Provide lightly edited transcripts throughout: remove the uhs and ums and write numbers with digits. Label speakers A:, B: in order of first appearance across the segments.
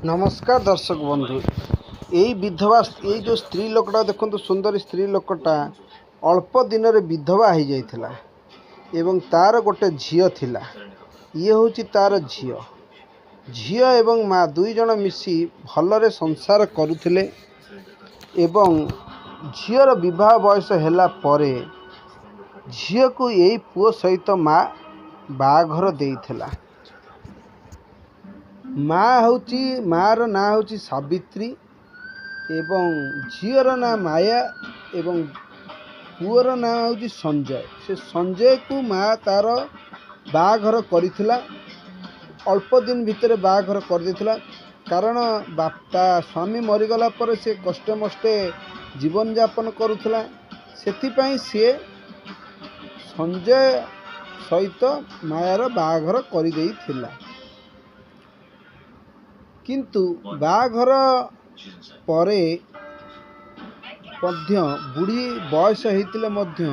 A: नमस्कार दर्शक बंधु यही विधवा यही जो स्त्री लोकटा देखो सुंदर स्त्री लोकटा अल्प दिन रे विधवा हो जाइथिला एवं तार गोटे झियो थिला। ये हूँ तार झियो झियो एवं माँ दुई जन मिसी भलरे संसार करुथिले एवं झियर विवाह बयस हैला परे झियो को यही पुओ सहित माँ बाघर देइथिला। माँ हूँ मार ना हूँ सावित्री एवं झीर ना माया एवं पुअर ना हूँ संजय। से संजय को माँ तार बाघर करिथिला अल्प दिन भितर बाघर कर देथिला। कारण बापा स्वामी मरीगला पर से कष्टे मष्टे जीवन यापन करुथिला सेथिपाई से संजय सहित मायार बाघर कर देइथिला। किंतु बाघर परे मध्य बुढ़ी बयस होते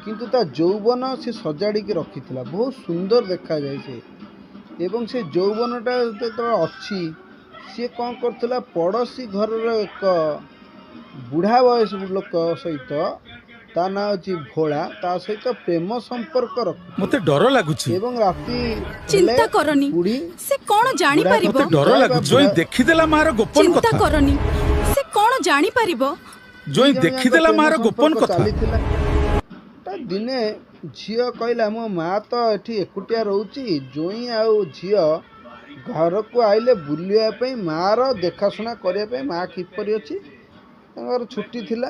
A: किंतु ता यौवन से सजाड़ी रखिथिला बहुत सुंदर देखा जाए से एवं से यौवनटा जो अच्छी सी कौन करथिला पड़ोसी घर एक बुढ़ा बयस लोक सहित ता ना अछि भोला ता सहित प्रेम संपर्क रख मते डर लागुछि एवं राती
B: चिंता करनी से कोन जानि परिबो
C: डर लागु जोई देखिदेला मार गोपन कथा
B: चिंता करनी से कोन जानि परिबो
C: जोई देखिदेला मार गोपन कथा
A: ता दिने झियो कहला मो माँ तो एठी एकुटिया रहउची जोई आउ झियो घर को आइले बुलिया पे मार देखाशुना करिया पे माँ किपरि अछि छुट्टी थिला।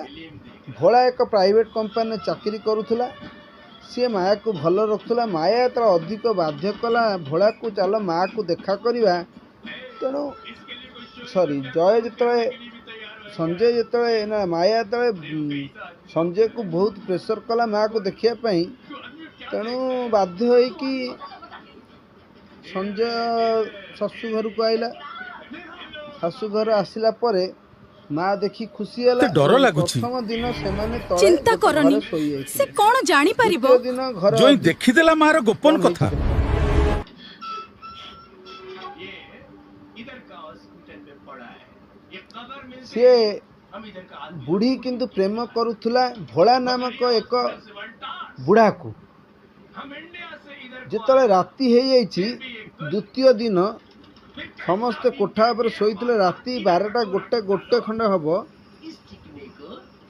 A: भोला एक प्राइवेट कंपनी चाकरी करुला सी माया को भल रखुला माया तर अधिक बाध्य कला भोला को चल माँ को देखा करवा तेणु सॉरी जय जिते संजय जिते ना माया जो संजय को बहुत प्रेसर कला माँ को देखापी तेणु बाध्य हो कि संजय शाशु घर को आइला शाशु घर आसला परे माँ देखी खुशी है
C: डर लागुछि
A: प्रथम दिन से
B: चिंता करनी से कोन जानि परिबो
C: जोई देखिदेला मार गोपन कथा
A: से बुढ़ी किंतु प्रेम करुथुला भोला नामक एक बुढ़ा को जिते राति हो जाइछि द्वितीय दिन समस्ते कोठा पर शोते राति 12टा गोटे खंड हम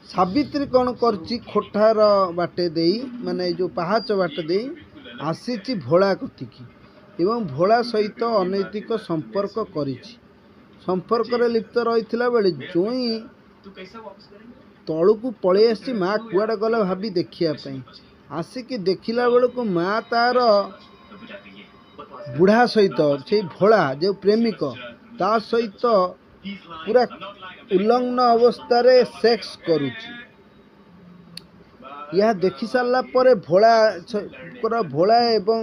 A: सावित्री कौन करची कोठार बाटे दे माने जो पहाच बाटे दे आसी भोला कतिकी एवं भोला सहित अनैतिक संपर्क करिछि संपर्क रे लिप्त रही बेले जोई तलू को पलि आसी माँ कुआड़े गला भाभी देखिया आसिकी देखिला बेलू को माँ तार बुढ़ा सहित से भोला जो प्रेमिक ता सहित पूरा उल्लंघन अवस्था रे सेक्स करुची। यह देखि सारा पर भोला एवं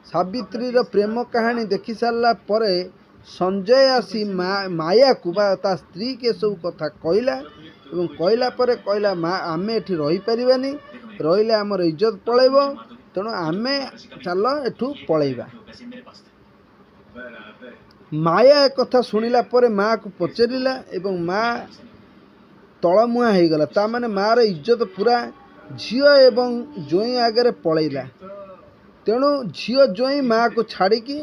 A: सावित्री रो प्रेम कहानी देखि सारा पर संजय आसी माया को ता स्त्री के सब कथा कहला एवं कहला पर कहला माँ आमे एठी रही परिबानी रहिले हमर इज्जत पळेबो तेणु आमे चल एठू पलैबा। माया एक कथा शुणिला पर माँ को पचारिला एवं माँ तलमुआ हो गला ता माने माँ रो इज्जत पूरा झियो एवं जोई आगे पलैला तेणु झियो जोई माँ को छाड़िकी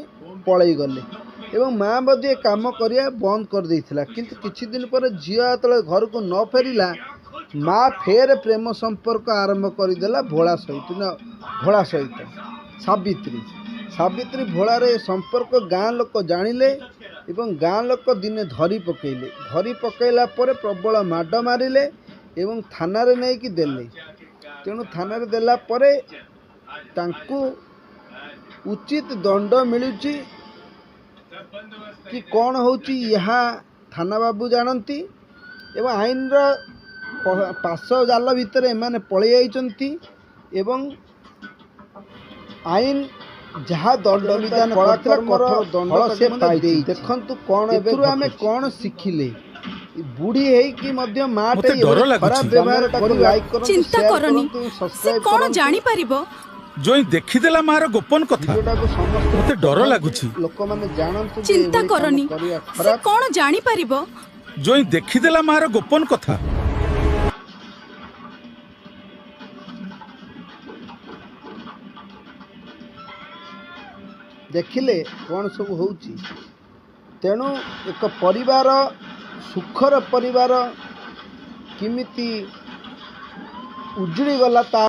A: पलै गले एवं माँ बदे काम करिया बंद कर देइथिला किंतु किछि दिन पर झियो तले घर को न फेरिला माँ फेर प्रेम संपर्क आरंभ करदेला भोला सहित सावित्री भोलार संपर्क गाँ लोक जानिले एवं गाँ लोक दिने धरी पकेला पर प्रबल माड मारिले एवं थाना रे नहीं कि देले तेणु थाना रे देला परे तांकु उचित दंड मिलुची कि कौन होची यहाँ थाना बाबू जानती एवं आईन रो पास जाल भितर एमाने पलि आइचंती एवं आईन जहाँ दंड विधान दंड से पाई देखंतु कौन एबेरु आमे कौन शिखिले बुढ़ी है कि मध्य माटे खराब व्यवहार करू लाइक करू
B: चिंता करनी से कोन जानि परिबो
C: ଜୋଇଁ ଦେଖିଦେଲା ମାର ଗୋପନ କଥା।
A: ଭିଡିଓଟାକୁ ସମସ୍ତେ
C: ମତେ ଡର ଲାଗୁଛି।
A: ଲୋକମାନେ ଜାଣନ୍ତୁ ଯେ
B: ଚିନ୍ତା
A: ଏଭଳି କାମ
B: କରନି
A: କରିବା
B: ସେ
A: ଖରାପ।
B: କଣ ଜାଣିପାରିବ?
C: ଜୋଇଁ ଦେଖିଦେଲା ମାର ଗୋପନ କଥା।
A: ଦେଖିଲେ କ'ଣ ସବୁ ହେଉଛି। ତେଣୁ ଏକ ପରିବାର, ସୁଖର ପରିବାର କେମିତି ଉଜୁଡ଼ି ଗଲା ତା